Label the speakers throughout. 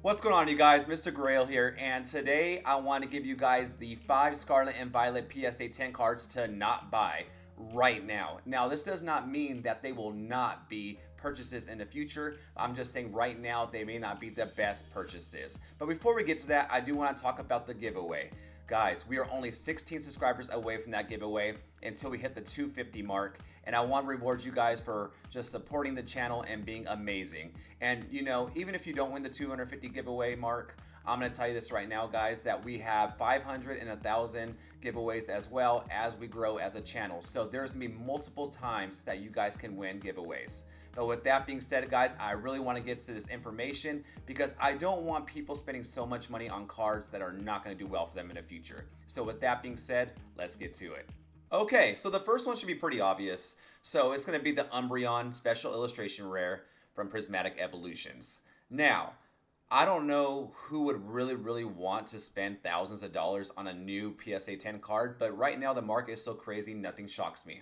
Speaker 1: What's going on, you guys? Mr. Grail here, and today I want to give you guys the 5 Scarlet and Violet PSA 10 cards to not buy right now. Now, this does not mean that they will not be purchases in the future. I'm just saying right now they may not be the best purchases. But before we get to that, I do want to talk about the giveaway. Guys, we are only 16 subscribers away from that giveaway until we hit the 250 mark. And I want to reward you guys for just supporting the channel and being amazing. And you know, even if you don't win the 250 giveaway mark, I'm going to tell you this right now, guys, that we have 500 and 1,000 giveaways as well as we grow as a channel. So there's going to be multiple times that you guys can win giveaways. But with that being said, guys, I really want to get to this information because I don't want people spending so much money on cards that are not going to do well for them in the future. So with that being said, let's get to it. Okay, so the first one should be pretty obvious. So it's going to be the Umbreon Special Illustration Rare from Prismatic Evolutions. Now, I don't know who would really want to spend thousands of dollars on a new PSA 10 card, but right now the market is so crazy, nothing shocks me.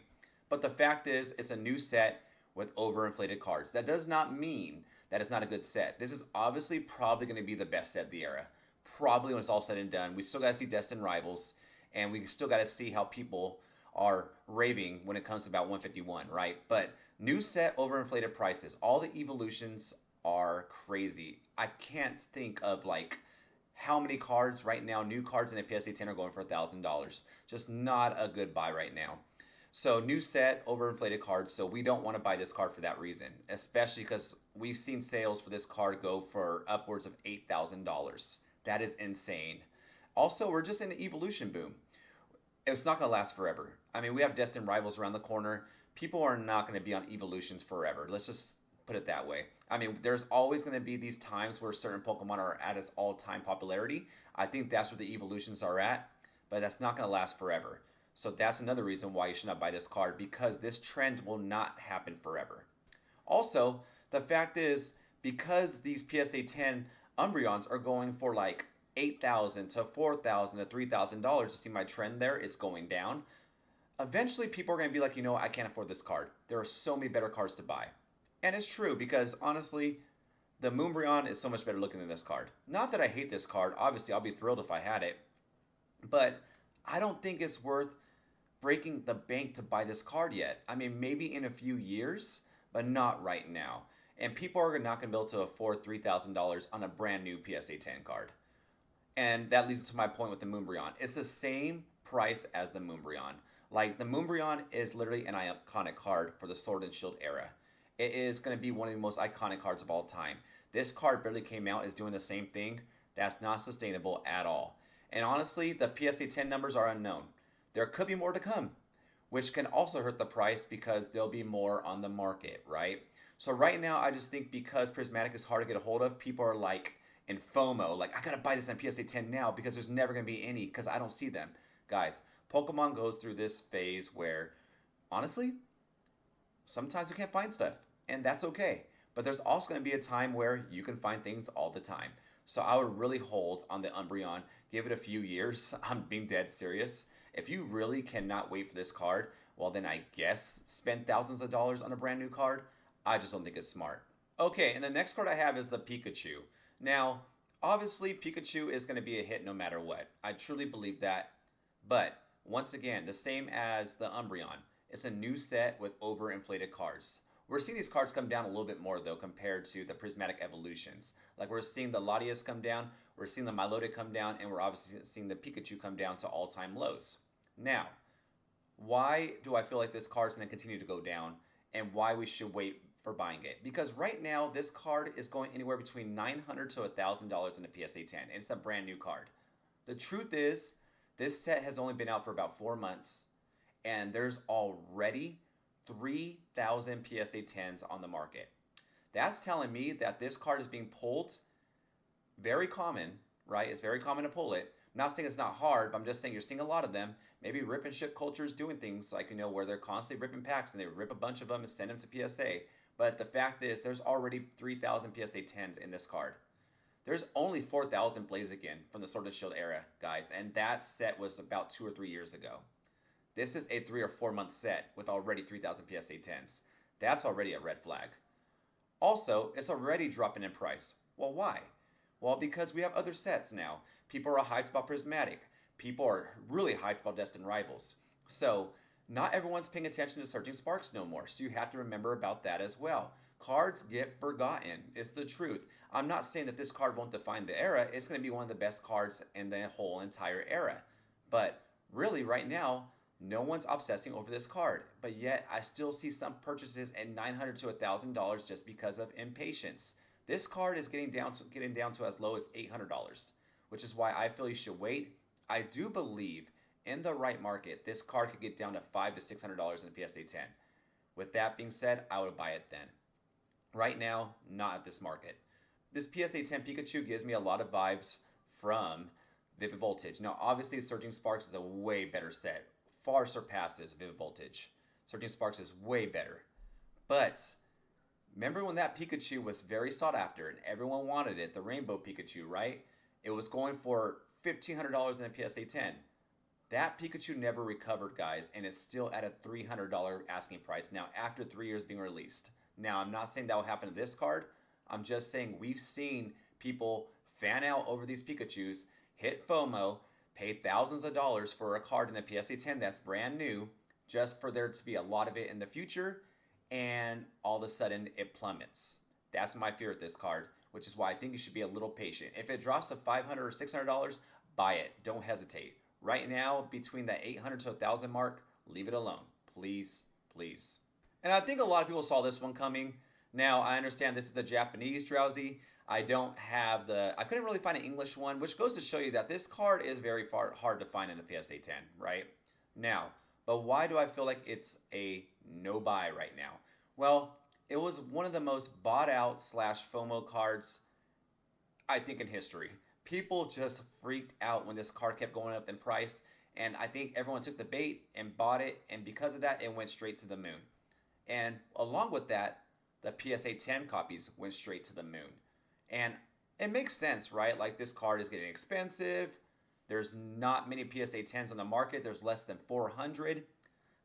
Speaker 1: But the fact is, it's a new set with overinflated cards. That does not mean that it's not a good set. This is obviously probably going to be the best set of the era. Probably when it's all said and done. We still got to see Destined Rivals, and we still got to see how people are raving when it comes to about 151, right? But new set, overinflated prices. All the evolutions are crazy. I can't think of like how many cards right now, new cards in a PSA 10 are going for $1,000. Just not a good buy right now. So new set, overinflated cards, so we don't want to buy this card for that reason, especially because we've seen sales for this card go for upwards of $8,000. That is insane. Also, we're just in an evolution boom. It's not going to last forever. I mean, we have Destined Rivals around the corner. People are not going to be on evolutions forever. Let's just put it that way. I mean, there's always going to be these times where certain Pokemon are at its all-time popularity. I think that's where the evolutions are at, but that's not going to last forever. So that's another reason why you should not buy this card, because this trend will not happen forever. Also, the fact is, because these PSA 10 Umbreons are going for like $8,000 to $4,000 to $3,000, to see my trend there, it's going down. Eventually, people are going to be like, you know, I can't afford this card. There are so many better cards to buy. And it's true, because honestly, the Umbreon is so much better looking than this card. Not that I hate this card. Obviously, I'll be thrilled if I had it. But I don't think it's worth breaking the bank to buy this card yet. I mean, maybe in a few years, but not right now. And people are not going to be able to afford $3,000 on a brand new PSA 10 card. And that leads to my point with the Umbreon. It's the same price as the Umbreon. Like, the Umbreon is literally an iconic card for the Sword and Shield era. It is going to be one of the most iconic cards of all time. This card barely came out, is doing the same thing. That's not sustainable at all. And honestly, the PSA 10 numbers are unknown. There could be more to come, which can also hurt the price because there'll be more on the market, right? So right now, I just think because Prismatic is hard to get a hold of, people are like in FOMO, like, I gotta buy this on PSA 10 now because there's never gonna be any because I don't see them. Guys, Pokemon goes through this phase where, honestly, sometimes you can't find stuff, and that's okay. But there's also gonna be a time where you can find things all the time. So I would really hold on the Umbreon, give it a few years. I'm being dead serious. If you really cannot wait for this card, well then I guess spend thousands of dollars on a brand new card. I just don't think it's smart. Okay, and the next card I have is the Pikachu. Now, obviously Pikachu is going to be a hit no matter what. I truly believe that. But, once again, the same as the Umbreon. It's a new set with overinflated cards. We're seeing these cards come down a little bit more, though, compared to the Prismatic Evolutions. Like, we're seeing the Latias come down, we're seeing the Milotic come down, and we're obviously seeing the Pikachu come down to all-time lows. Now, why do I feel like this card's going to continue to go down, and why we should wait for buying it? Because right now, this card is going anywhere between $900 to $1,000 in a PSA 10, and it's a brand new card. The truth is, this set has only been out for about 4 months, and there's already 3,000 PSA 10s on the market. That's telling me that this card is being pulled. Very common, right? It's very common to pull it. I'm not saying it's not hard, but I'm just saying you're seeing a lot of them. Maybe rip and ship culture is doing things like, you know, where they're constantly ripping packs and they rip a bunch of them and send them to PSA. But the fact is, there's already 3,000 PSA 10s in this card. There's only 4,000 Blaziken from the Sword and Shield era, guys, and that set was about 2 or 3 years ago. This is a 3 or 4 month set with already 3,000 PSA 10s. That's already a red flag. Also, it's already dropping in price. Well, why? Well, because we have other sets now. People are hyped about Prismatic. People are really hyped about Destined Rivals. So, not everyone's paying attention to Surging Sparks no more. So, you have to remember about that as well. Cards get forgotten. It's the truth. I'm not saying that this card won't define the era. It's going to be one of the best cards in the whole entire era. But really, right now, no one's obsessing over this card. But yet, I still see some purchases at $900 to $1,000 just because of impatience. This card is getting down to as low as $800, which is why I feel you should wait. I do believe in the right market, this card could get down to $500 to $600 in the PSA 10. With that being said, I would buy it then. Right now, not at this market. This PSA 10 Pikachu gives me a lot of vibes from Vivid Voltage. Now, obviously, Surging Sparks is a way better set. Far surpasses Vivid Voltage. Surging Sparks is way better. But remember when that Pikachu was very sought after and everyone wanted it, the Rainbow Pikachu, right? It was going for $1,500 in a PSA 10. That Pikachu never recovered, guys, and it's still at a $300 asking price now after 3 years being released. Now, I'm not saying that will happen to this card. I'm just saying we've seen people fan out over these Pikachus, hit FOMO, pay thousands of dollars for a card in a PSA 10 that's brand new, just for there to be a lot of it in the future, and all of a sudden it plummets. That's my fear with this card, which is why I think you should be a little patient. If it drops to $500 or $600, buy it. Don't hesitate. Right now, between the $800 to $1,000 mark, leave it alone. Please, please. And I think a lot of people saw this one coming. Now, I understand this is the Japanese Drowzee. I couldn't really find an English one, which goes to show you that this card is very hard to find in a PSA 10, right? Now, but why do I feel like it's a no buy right now? Well, it was one of the most bought out / FOMO cards, I think, in history. People just freaked out when this card kept going up in price, and I think everyone took the bait and bought it, and because of that, it went straight to the moon. And along with that, the PSA 10 copies went straight to the moon. And it makes sense, right? Like, this card is getting expensive. There's not many PSA 10s on the market. There's less than 400.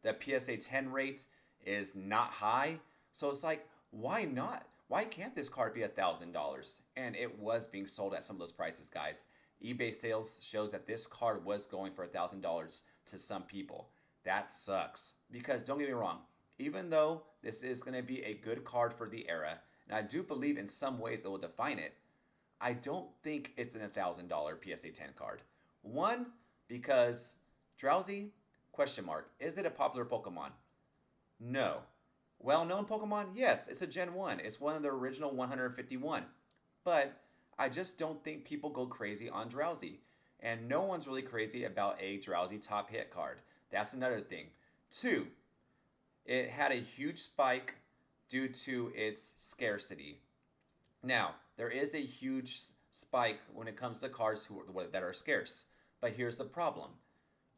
Speaker 1: The PSA 10 rate is not high. So it's like, why not? Why can't this card be $1,000? And it was being sold at some of those prices, guys. eBay sales shows that this card was going for $1,000 to some people. That sucks. Because don't get me wrong, even though this is going to be a good card for the era, and I do believe in some ways it will define it, I don't think it's an $1,000 PSA 10 card. One, because Drowzee, question mark, is it a popular Pokemon? No. Well-known Pokemon? Yes, it's a Gen 1. It's one of the original 151. But I just don't think people go crazy on Drowzee. And no one's really crazy about a Drowzee top hit card. That's another thing. Two, it had a huge spike due to its scarcity. Now, there is a huge spike when it comes to cards that are scarce. But here's the problem.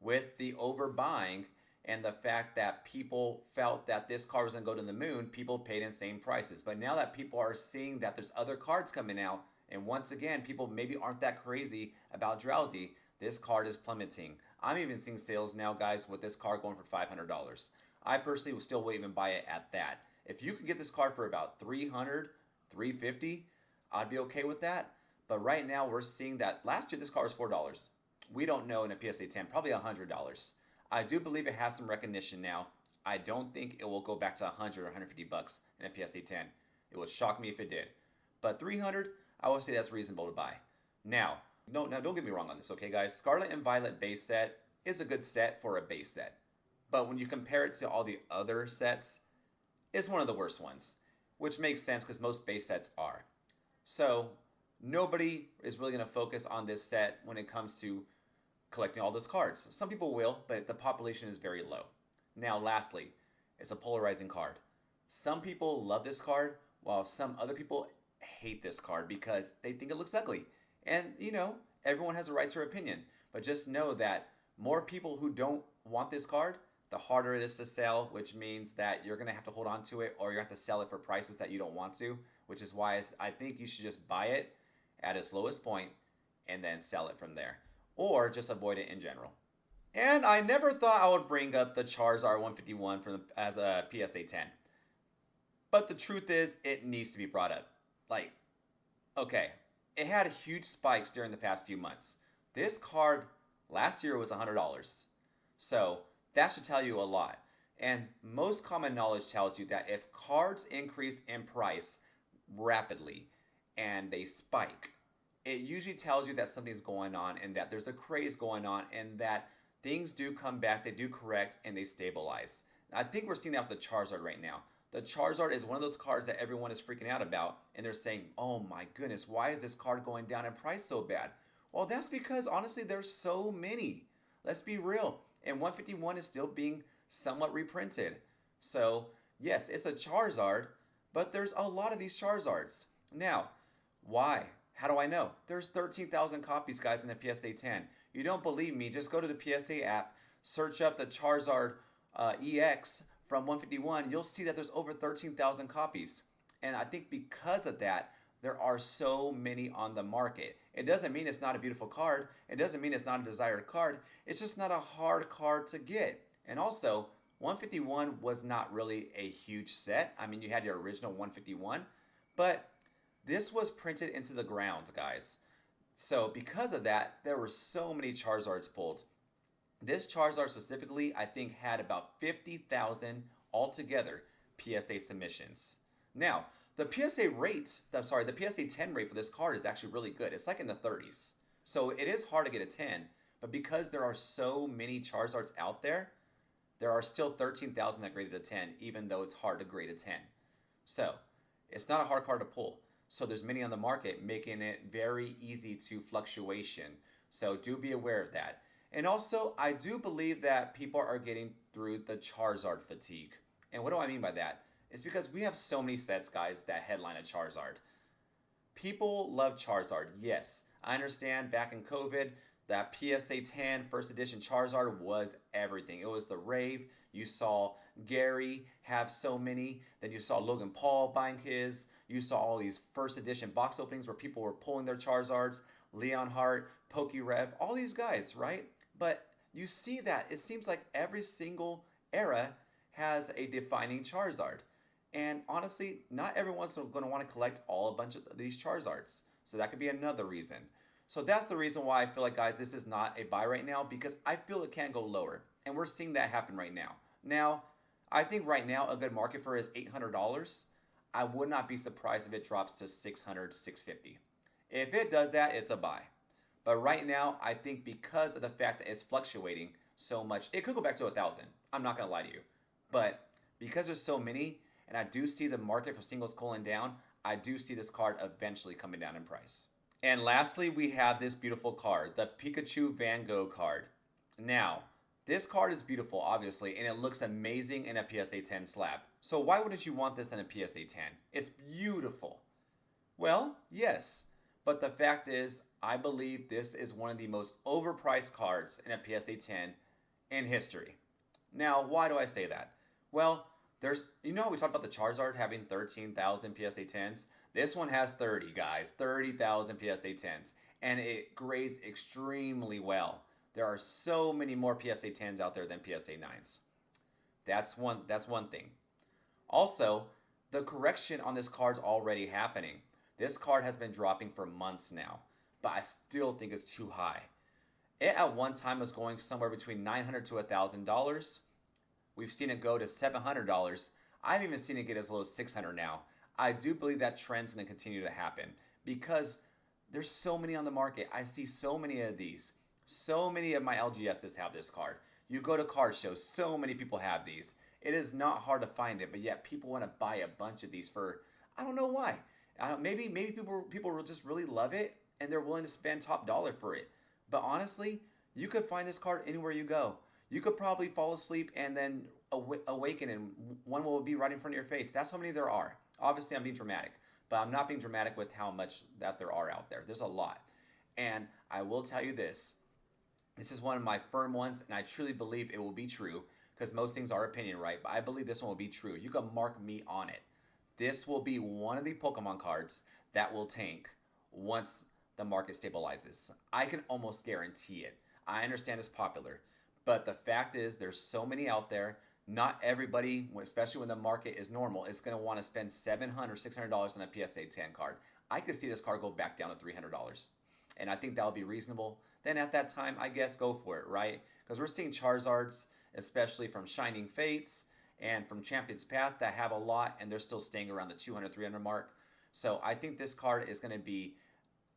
Speaker 1: With the overbuying and the fact that people felt that this card was going to go to the moon, people paid insane prices. But now that people are seeing that there's other cards coming out, and once again, people maybe aren't that crazy about Drowzee, this card is plummeting. I'm even seeing sales now, guys, with this card going for $500. I personally would still even buy it at that. If you could get this card for about $300, $350, I'd be okay with that. But right now, we're seeing that last year this card was $4. We don't know in a PSA 10, probably $100. I do believe it has some recognition now. I don't think it will go back to $100 or $150 in a PSA 10. It would shock me if it did. But $300, I would say that's reasonable to buy. Now, don't get me wrong on this, okay, guys? Scarlet and Violet base set is a good set for a base set. But when you compare it to all the other sets, it's one of the worst ones, which makes sense because most base sets are. So nobody is really going to focus on this set when it comes to collecting all those cards. Some people will, but the population is very low. Now, lastly, it's a polarizing card. Some people love this card, while some other people hate this card because they think it looks ugly. And, everyone has a right to their opinion. But just know that more people who don't want this card, the harder it is to sell, which means that you're going to have to hold on to it, or you're going to have to sell it for prices that you don't want to, which is why I think you should just buy it at its lowest point and then sell it from there. Or just avoid it in general. And I never thought I would bring up the Charizard 151 as a PSA 10. But the truth is, it needs to be brought up. Okay, it had huge spikes during the past few months. This card last year was $100. So that should tell you a lot. And most common knowledge tells you that if cards increase in price rapidly and they spike, it usually tells you that something's going on and that there's a craze going on and that things do come back, they do correct, and they stabilize. I think we're seeing that with the Charizard right now. The Charizard is one of those cards that everyone is freaking out about, and they're saying, oh my goodness, why is this card going down in price so bad? Well, that's because honestly, there's so many. Let's be real. And 151 is still being somewhat reprinted. So, yes, it's a Charizard, but there's a lot of these Charizards. Now, why? How do I know? There's 13,000 copies, guys, in the PSA 10. You don't believe me? Just go to the PSA app, search up the Charizard EX from 151. You'll see that there's over 13,000 copies. And I think because of that, there are so many on the market. It doesn't mean it's not a beautiful card. It doesn't mean it's not a desired card. It's just not a hard card to get. And also, 151 was not really a huge set. I mean, you had your original 151, but this was printed into the ground, guys. So because of that, there were so many Charizards pulled. This Charizard specifically, I think, had about 50,000 altogether PSA submissions. Now, the PSA the PSA 10 rate for this card is actually really good. It's like in the 30s. So it is hard to get a 10, but because there are so many Charizards out there, there are still 13,000 that graded a 10, even though it's hard to grade a 10. So it's not a hard card to pull. So there's many on the market, making it very easy to fluctuation. So do be aware of that. And also, I do believe that people are getting through the Charizard fatigue. And what do I mean by that? It's because we have so many sets, guys, that headline a Charizard. People love Charizard, yes. I understand back in COVID, that PSA 10 first edition Charizard was everything. It was the rave. You saw Gary have so many. Then you saw Logan Paul buying his. You saw all these first edition box openings where people were pulling their Charizards. Leon Hart, Pokerev, all these guys, right? But you see that it seems like every single era has a defining Charizard. And honestly, not everyone's going to want to collect a bunch of these Charizards. So that could be another reason. So that's the reason why I feel like, guys, this is not a buy right now, because I feel it can go lower. And we're seeing that happen right now. Now, I think right now a good market for it is $800. I would not be surprised if it drops to $600, $650. If it does that, it's a buy. But right now, I think because of the fact that it's fluctuating so much, it could go back to 1,000. I'm not going to lie to you. But because there's so many, and I do see the market for singles cooling down, I do see this card eventually coming down in price. And lastly, we have this beautiful card, the Pikachu Van Gogh card. Now, this card is beautiful, obviously, and it looks amazing in a PSA 10 slab. So why wouldn't you want this in a PSA 10? It's beautiful. Well, yes. But the fact is, I believe this is one of the most overpriced cards in a PSA 10 in history. Now, why do I say that? Well, you know how we talked about the Charizard having 13,000 PSA 10s? This one has 30, guys. 30,000 PSA 10s. And it grades extremely well. There are so many more PSA 10s out there than PSA 9s. That's one thing. Also, the correction on this card's already happening. This card has been dropping for months now, but I still think it's too high. It at one time was going somewhere between $900 to $1,000. We've seen it go to $700. I've even seen it get as low as $600 now. I do believe that trend's going to continue to happen because there's so many on the market. I see so many of these. So many of my LGSs have this card. You go to card shows, so many people have these. It is not hard to find it, but yet people want to buy a bunch of these for, I don't know why. Maybe people just really love it and they're willing to spend top dollar for it. But honestly, you could find this card anywhere you go. You could probably fall asleep and then awaken and one will be right in front of your face. That's how many there are. Obviously, I'm being dramatic, but I'm not being dramatic with how much that there are out there. There's a lot. And I will tell you this. This is one of my firm ones, and I truly believe it will be true because most things are opinion, right? But I believe this one will be true. You can mark me on it. This will be one of the Pokemon cards that will tank once the market stabilizes. I can almost guarantee it. I understand it's popular, but the fact is there's so many out there. Not everybody, especially when the market is normal, is going to want to spend $700, $600 on a PSA 10 card. I could see this card go back down to $300. And I think that would be reasonable. Then at that time, I guess go for it, right? Because we're seeing Charizards, especially from Shining Fates and from Champion's Path, that have a lot, and they're still staying around the 200, 300 mark. So I think this card is going to be,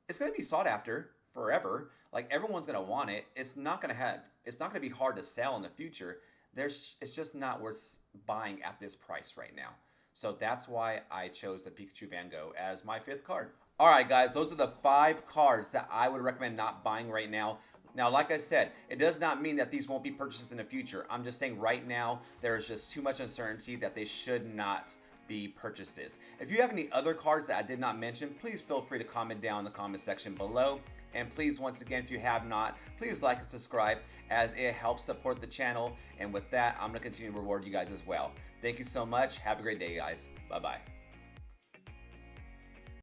Speaker 1: it's going to be sought after forever. Like, everyone's going to want it. It's not going to be hard to sell in the future. It's just not worth buying at this price right now. So that's why I chose the Pikachu Van Gogh as my 5th card. Alright guys, those are the 5 cards that I would recommend not buying right now. Now, like I said, it does not mean that these won't be purchased in the future. I'm just saying right now, there is just too much uncertainty that they should not be purchases. If you have any other cards that I did not mention, please feel free to comment down in the comment section below. And please, once again, if you have not, please like and subscribe, as it helps support the channel. And with that, I'm going to continue to reward you guys as well. Thank you so much. Have a great day, guys. Bye-bye.